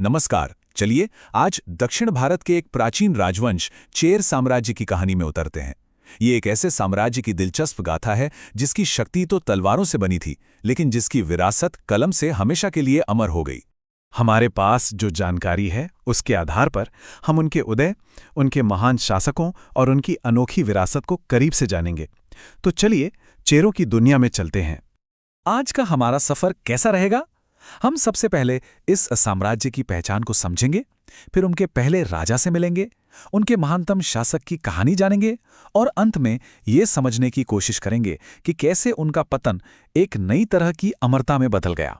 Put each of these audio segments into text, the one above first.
नमस्कार। चलिए आज दक्षिण भारत के एक प्राचीन राजवंश चेर साम्राज्य की कहानी में उतरते हैं। ये एक ऐसे साम्राज्य की दिलचस्प गाथा है जिसकी शक्ति तो तलवारों से बनी थी, लेकिन जिसकी विरासत कलम से हमेशा के लिए अमर हो गई। हमारे पास जो जानकारी है उसके आधार पर हम उनके उदय, उनके महान शासकों और उनकी अनोखी विरासत को करीब से जानेंगे। तो चलिए चेरों की दुनिया में चलते हैं। आज का हमारा सफर कैसा रहेगा? हम सबसे पहले इस साम्राज्य की पहचान को समझेंगे, फिर उनके पहले राजा से मिलेंगे, उनके महानतम शासक की कहानी जानेंगे और अंत में ये समझने की कोशिश करेंगे कि कैसे उनका पतन एक नई तरह की अमरता में बदल गया।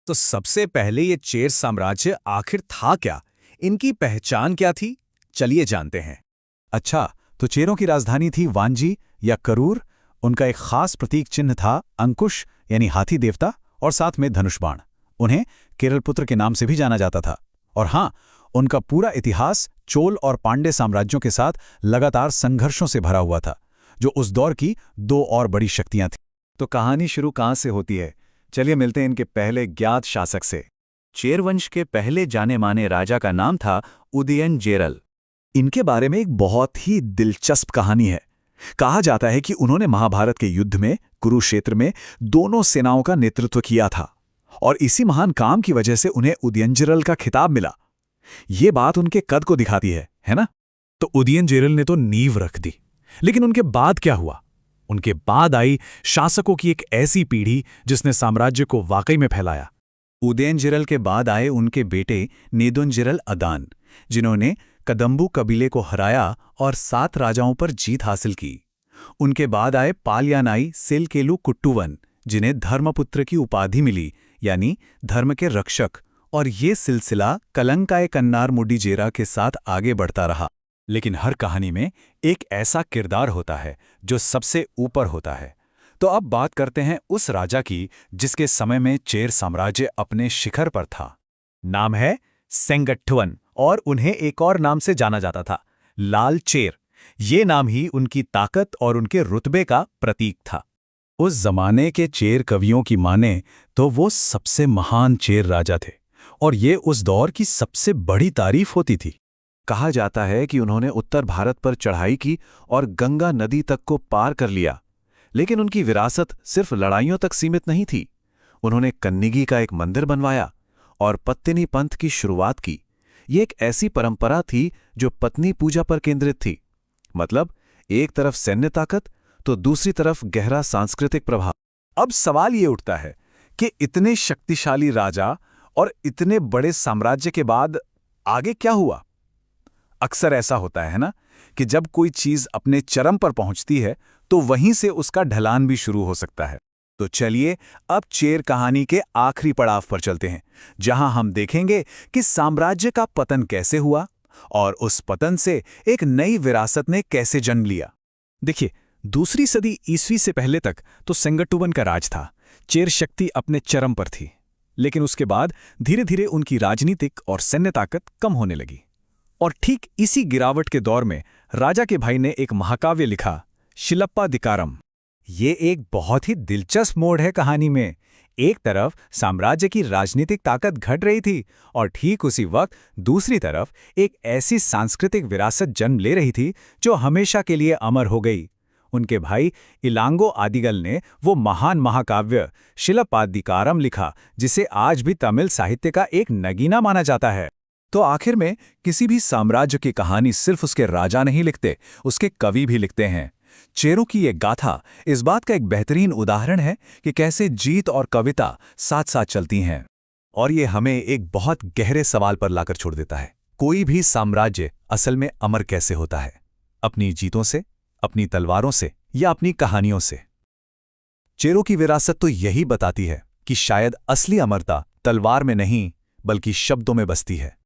तो सबसे पहले ये चेर साम्राज्य आखिर था क्या? इनकी पहचान क्या थी? चलिए जानते हैं। अच्छा, तो चेरों की राजधानी थी वांजी या करूर। उनका एक खास प्रतीक चिन्ह था अंकुश यानी हाथी देवता और साथ में धनुष बाण। उन्हें केरलपुत्र के नाम से भी जाना जाता था। और हाँ, उनका पूरा इतिहास चोल और पांड्य साम्राज्यों के साथ लगातार संघर्षों से भरा हुआ था, जो उस दौर की दो और बड़ी शक्तियां थीं। तो कहानी शुरू कहाँ से होती है? चलिए मिलते हैं इनके पहले ज्ञात शासक से। चेर वंश के पहले जाने माने राजा का नाम था उदयनजेरल। इनके बारे में एक बहुत ही दिलचस्प कहानी है। कहा जाता है कि उन्होंने महाभारत के युद्ध में कुरुक्षेत्र में दोनों सेनाओं का नेतृत्व किया था और इसी महान काम की वजह से उन्हें उदयनजेरल का खिताब मिला। ये बात उनके कद को दिखाती है ना? तो उदयनजेरल ने तो नींव रख दी, लेकिन उनके बाद क्या हुआ? उनके बाद आई शासकों की एक ऐसी पीढ़ी जिसने साम्राज्य को वाकई में फैलाया। उदयनजेरल के बाद आए उनके बेटे नेदुनजेरल अदान, जिन्होंने कदंबु कबीले को हराया और 7 राजाओं पर जीत हासिल की। उनके बाद आए पालयानाई सेलकेलु कुट्टुवन, जिन्हें धर्मपुत्र की उपाधि मिली, यानी धर्म के रक्षक, और ये सिलसिला कलंकाय कन्नार मुडिजेरा के साथ आगे बढ़ता रहा। लेकिन हर कहानी में एक ऐसा किरदार होता है जो सबसे ऊपर होता है। तो अब बात करते हैं उस राजा की जिसके समय में चेर साम्राज्य अपने शिखर पर था। नाम है सेंगट्टुवन और उन्हें एक और नाम से जाना जाता था, लाल चेर। ये नाम ही उनकी ताकत और उनके रुतबे का प्रतीक था। उस जमाने के चेर कवियों की माने तो वो सबसे महान चेर राजा थे और ये उस दौर की सबसे बड़ी तारीफ होती थी। कहा जाता है कि उन्होंने उत्तर भारत पर चढ़ाई की और गंगा नदी तक को पार कर लिया। लेकिन उनकी विरासत सिर्फ लड़ाइयों तक सीमित नहीं थी। उन्होंने कन्निगी का एक मंदिर बनवाया और पत्तिनी पंथ की शुरुआत की। ये एक ऐसी परंपरा थी जो पत्नी पूजा पर केंद्रित थी। मतलब एक तरफ सैन्य ताकत तो दूसरी तरफ गहरा सांस्कृतिक प्रभाव। अब सवाल ये उठता है कि इतने शक्तिशाली राजा और इतने बड़े साम्राज्य के बाद आगे क्या हुआ? अक्सर ऐसा होता है ना कि जब कोई चीज अपने चरम पर पहुंचती है तो वहीं से उसका ढलान भी शुरू हो सकता है। तो चलिए अब चेर कहानी के आखिरी पड़ाव पर चलते हैं, जहां हम देखेंगे कि साम्राज्य का पतन कैसे हुआ और उस पतन से एक नई विरासत ने कैसे जन्म लिया। देखिए, दूसरी सदी ईस्वी से पहले तक तो सेंगट्टुवन का राज था। चेर शक्ति अपने चरम पर थी, लेकिन उसके बाद धीरे धीरे उनकी राजनीतिक और सैन्य ताकत कम होने लगी। और ठीक इसी गिरावट के दौर में राजा के भाई ने एक महाकाव्य लिखा, शिलप्पाधिकारम। ये एक बहुत ही दिलचस्प मोड़ है कहानी में। एक तरफ साम्राज्य की राजनीतिक ताकत घट रही थी और ठीक उसी वक्त दूसरी तरफ एक ऐसी सांस्कृतिक विरासत जन्म ले रही थी जो हमेशा के लिए अमर हो गई। उनके भाई इलांगो आदिगल ने वो महान महाकाव्य शिलप्पाधिकारम लिखा, जिसे आज भी तमिल साहित्य का एक नगीना माना जाता है। तो आखिर में किसी भी साम्राज्य की कहानी सिर्फ उसके राजा नहीं लिखते, उसके कवि भी लिखते हैं। चेरों की ये गाथा इस बात का एक बेहतरीन उदाहरण है कि कैसे जीत और कविता साथ साथ चलती हैं। और ये हमें एक बहुत गहरे सवाल पर लाकर छोड़ देता है, कोई भी साम्राज्य असल में अमर कैसे होता है? अपनी जीतों से, अपनी तलवारों से या अपनी कहानियों से? चेरों की विरासत तो यही बताती है कि शायद असली अमरता तलवार में नहीं बल्कि शब्दों में बसती है।